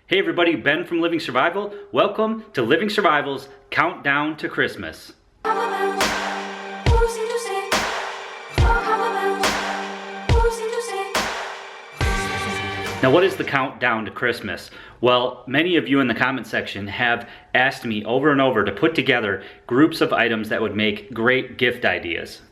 Hey everybody, Ben from Living Survival. Welcome to Living Survival's Countdown to Christmas. Now, what is the countdown to Christmas? Well, many of you in the comment section have asked me over and over to put together groups of items that would make great gift ideas.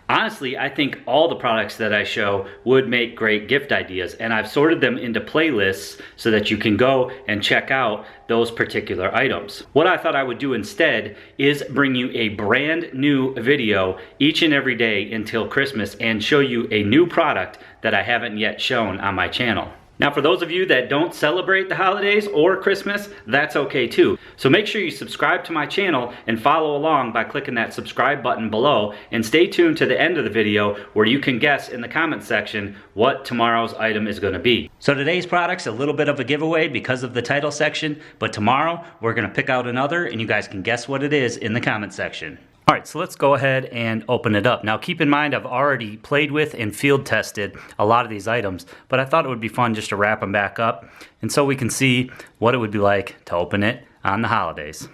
Honestly, I think all the products that I show would make great gift ideas, and I've sorted them into playlists so that you can go and check out those particular items. What I thought I would do instead is bring you a brand new video each and every day until Christmas and show you a new product that I haven't yet shown on my channel. Now, for those of you that don't celebrate the holidays or Christmas, that's okay too. So make sure you subscribe to my channel and follow along by clicking that subscribe button below, and stay tuned to the end of the video where you can guess in the comment section what tomorrow's item is going to be. So today's product's a little bit of a giveaway because of the title section, but tomorrow we're going to pick out another and you guys can guess what it is in the comment section. All right, so let's go ahead and open it up. Now keep in mind I've already played with and field tested a lot of these items, but I thought it would be fun just to wrap them back up and so we can see what it would be like to open it on the holidays.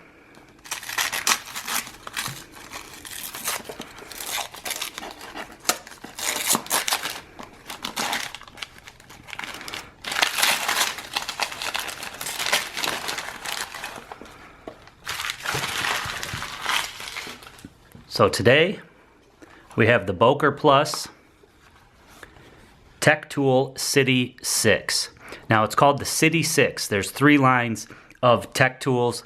So today we have the Boker Plus Tech Tool City 6. Now it's called the City 6. There's 3 lines of tech tools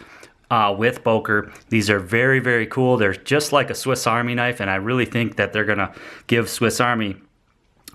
with Boker. These are very, very cool. They're just like a Swiss Army knife, and I really think that they're gonna give Swiss Army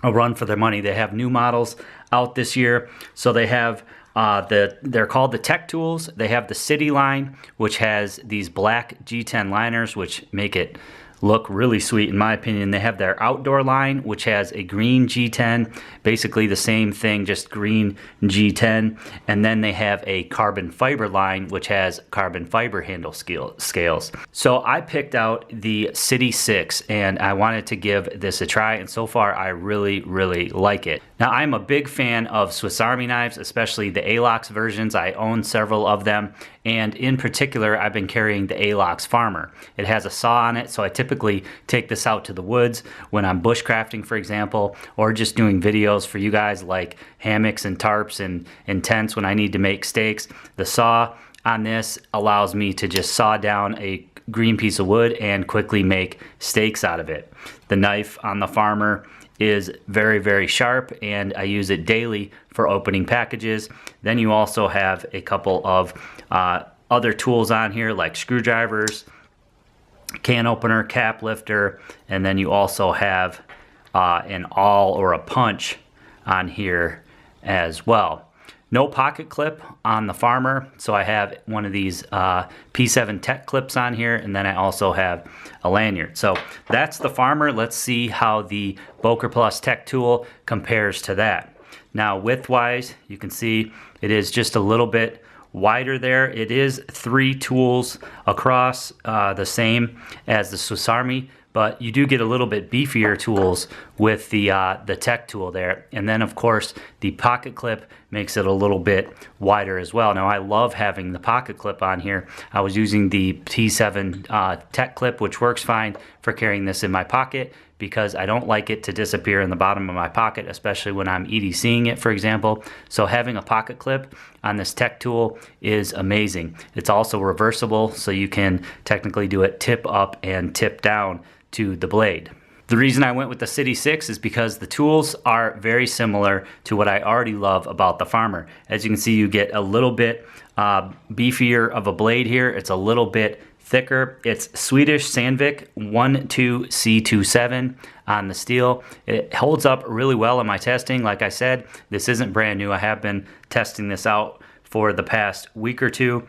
a run for their money. They have new models out this year. So they have they're called the Tech Tools. They have the City line, which has these black G10 liners, which make it look really sweet in my opinion. They have their Outdoor line, which has a green G10, basically the same thing, just green G10. And then they have a carbon fiber line, which has carbon fiber handle scales. So I picked out the City 6 and I wanted to give this a try, and so far I really, really like it. Now I'm a big fan of Swiss Army knives, especially the Alox versions. I own several of them, and in particular I've been carrying the Alox Farmer. It has a saw on it, so I typically take this out to the woods when I'm bushcrafting, for example, or just doing videos for you guys like hammocks and tarps and tents when I need to make steaks. The saw on this allows me to just saw down a green piece of wood and quickly make steaks out of it. The knife on the Farmer is very, very sharp, and I use it daily for opening packages. Then you also have a couple of other tools on here like screwdrivers, can opener, cap lifter, and then you also have an awl or a punch on here as well. No pocket clip on the Farmer, so I have one of these P7 Tech clips on here, and then I also have a lanyard. So that's the Farmer. Let's see how the Boker Plus Tech Tool compares to that. Now width-wise, you can see it is just a little bit wider there. It is 3 tools across, the same as the Swiss Army, but you do get a little bit beefier tools with the Tech Tool there. And then of course the pocket clip makes it a little bit wider as well. Now I love having the pocket clip on here. I was using the P7 Tech clip, which works fine for carrying this in my pocket because I don't like it to disappear in the bottom of my pocket, especially when I'm EDCing it, for example. So having a pocket clip on this Tech Tool is amazing. It's also reversible, so you can technically do it tip up and tip down to the blade. The reason I went with the City 6 is because the tools are very similar to what I already love about the Farmer. As you can see, you get a little bit beefier of a blade here. It's a little bit thicker. It's Swedish Sandvik 12C27 on the steel. It holds up really well in my testing. Like I said, this isn't brand new. I have been testing this out for the past week or two.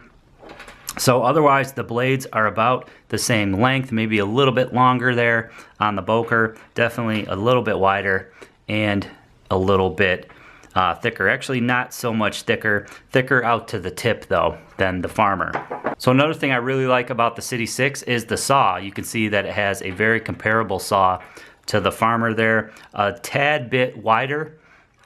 So otherwise the blades are about the same length, maybe a little bit longer there on the Boker, definitely a little bit wider and a little bit thicker. Actually not so much thicker out to the tip though than the Farmer. So another thing I really like about the City 6 is the saw. You can see that it has a very comparable saw to the Farmer there, a tad bit wider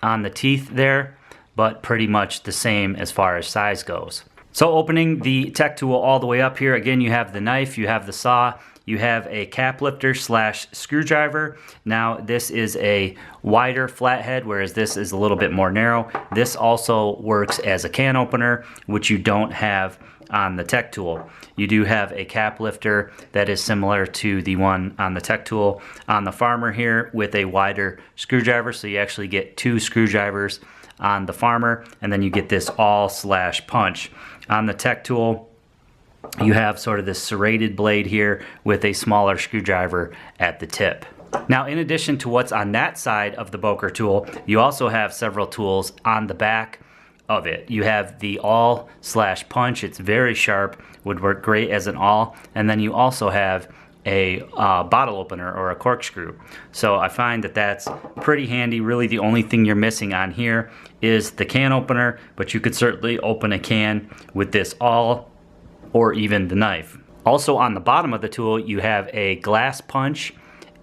on the teeth there but pretty much the same as far as size goes. So opening the tech tool all the way up here, again, you have the knife, you have the saw, you have a cap lifter / screwdriver. Now this is a wider flathead, whereas this is a little bit more narrow. This also works as a can opener, which you don't have on the tech tool. You do have a cap lifter that is similar to the one on the tech tool on the Farmer here with a wider screwdriver, so you actually get 2 screwdrivers on the Farmer, and then you get this awl / punch. On the tech tool, you have sort of this serrated blade here with a smaller screwdriver at the tip. Now, in addition to what's on that side of the Boker tool, you also have several tools on the back of it. You have the awl / punch. It's very sharp, would work great as an awl. And then you also have a bottle opener or a corkscrew. So I find that that's pretty handy. Really the only thing you're missing on here is the can opener, but you could certainly open a can with this awl or even the knife. Also on the bottom of the tool, you have a glass punch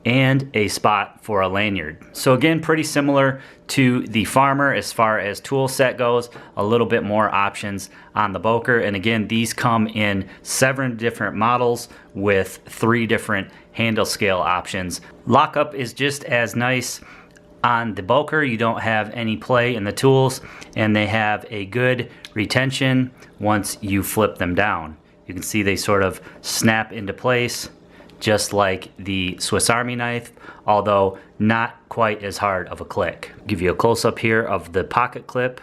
and a spot for a lanyard. So again, pretty similar to the Farmer as far as tool set goes, a little bit more options on the Boker. And again, these come in 7 different models with 3 different handle scale options. Lockup is just as nice on the Boker. You don't have any play in the tools, and they have a good retention once you flip them down. You can see they sort of snap into place, just like the Swiss Army knife, although not quite as hard of a click. Give you a close-up here of the pocket clip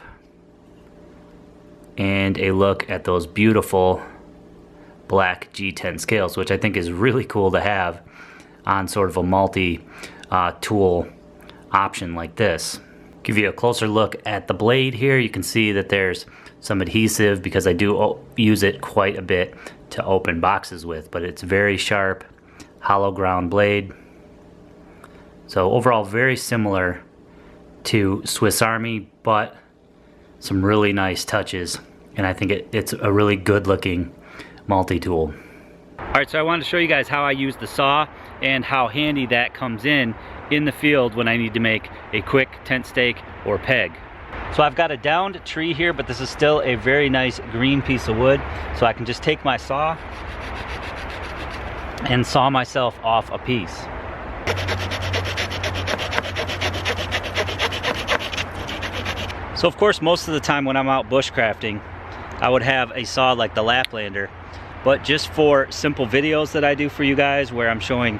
and a look at those beautiful black G10 scales, which I think is really cool to have on sort of a multi-tool option like this. Give you a closer look at the blade here. You can see that there's some adhesive because I do use it quite a bit to open boxes with, but it's very sharp, hollow ground blade. So overall very similar to Swiss Army, but some really nice touches, and I think it's a really good looking multi-tool. Alright, so I wanted to show you guys how I use the saw and how handy that comes in the field when I need to make a quick tent stake or peg. So I've got a downed tree here, but this is still a very nice green piece of wood, so I can just take my saw and saw myself off a piece. So of course, most of the time when I'm out bushcrafting, I would have a saw like the Laplander, but just for simple videos that I do for you guys where I'm showing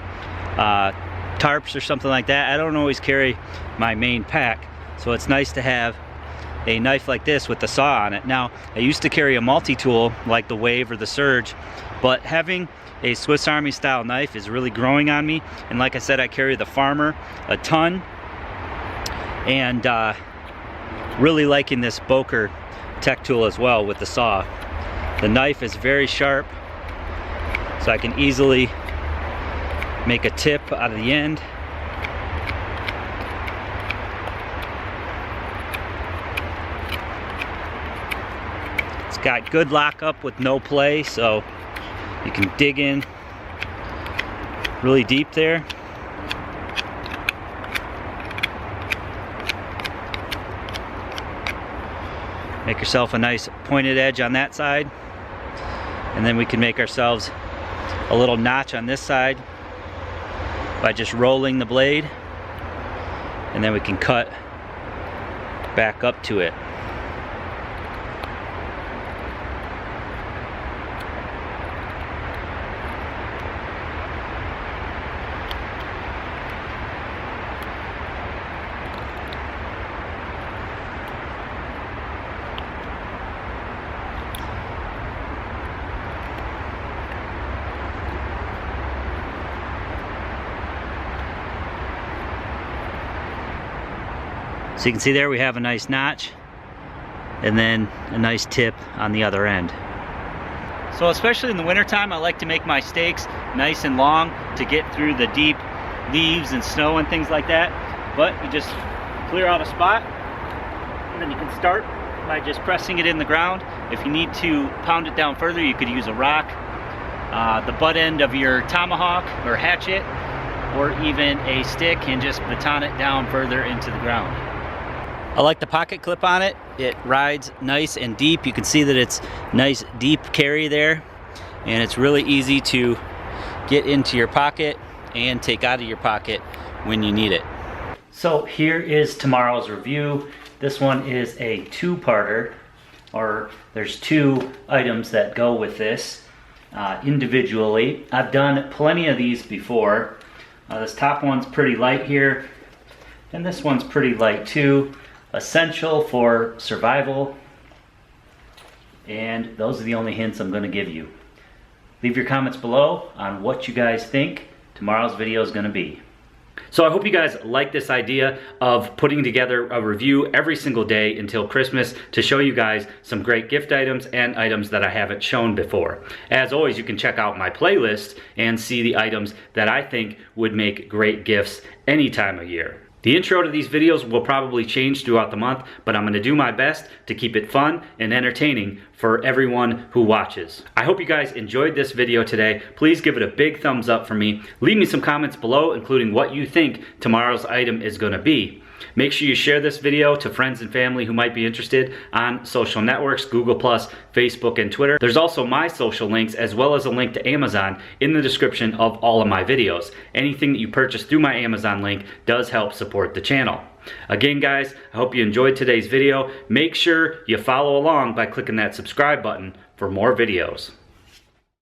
tarps or something like that, I don't always carry my main pack, so it's nice to have a knife like this with the saw on it. Now, I used to carry a multi-tool like the Wave or the Surge, but having a Swiss Army style knife is really growing on me, and like I said, I carry the Farmer a ton, and really liking this Boker tech tool as well with the saw. The knife is very sharp, so I can easily make a tip out of the end. It's got good lockup with no play, so you can dig in really deep there. Make yourself a nice pointed edge on that side, and then we can make ourselves a little notch on this side by just rolling the blade, and then we can cut back up to it. So you can see there we have a nice notch and then a nice tip on the other end. So especially in the wintertime, I like to make my stakes nice and long to get through the deep leaves and snow and things like that. But you just clear out a spot, and then you can start by just pressing it in the ground. If you need to pound it down further, you could use a rock, the butt end of your tomahawk or hatchet, or even a stick, and just baton it down further into the ground. I like the pocket clip on it. It rides nice and deep. You can see that it's nice deep carry there, and it's really easy to get into your pocket and take out of your pocket when you need it. So here is tomorrow's review. This one is a two-parter, or there's two items that go with this individually. I've done plenty of these before. This top one's pretty light here, and this one's pretty light too. Essential for survival, and those are the only hints I'm going to give you. Leave your comments below on what you guys think tomorrow's video is going to be. So I hope you guys like this idea of putting together a review every single day until Christmas to show you guys some great gift items and items that I haven't shown before. As always, you can check out my playlist and see the items that I think would make great gifts any time of year. The intro to these videos will probably change throughout the month, but I'm going to do my best to keep it fun and entertaining for everyone who watches. I hope you guys enjoyed this video today. Please give it a big thumbs up for me. Leave me some comments below, including what you think tomorrow's item is going to be. Make sure you share this video to friends and family who might be interested on social networks, Google+, Facebook, and Twitter. There's also my social links as well as a link to Amazon in the description of all of my videos. Anything that you purchase through my Amazon link does help support the channel. Again, guys, I hope you enjoyed today's video. Make sure you follow along by clicking that subscribe button for more videos.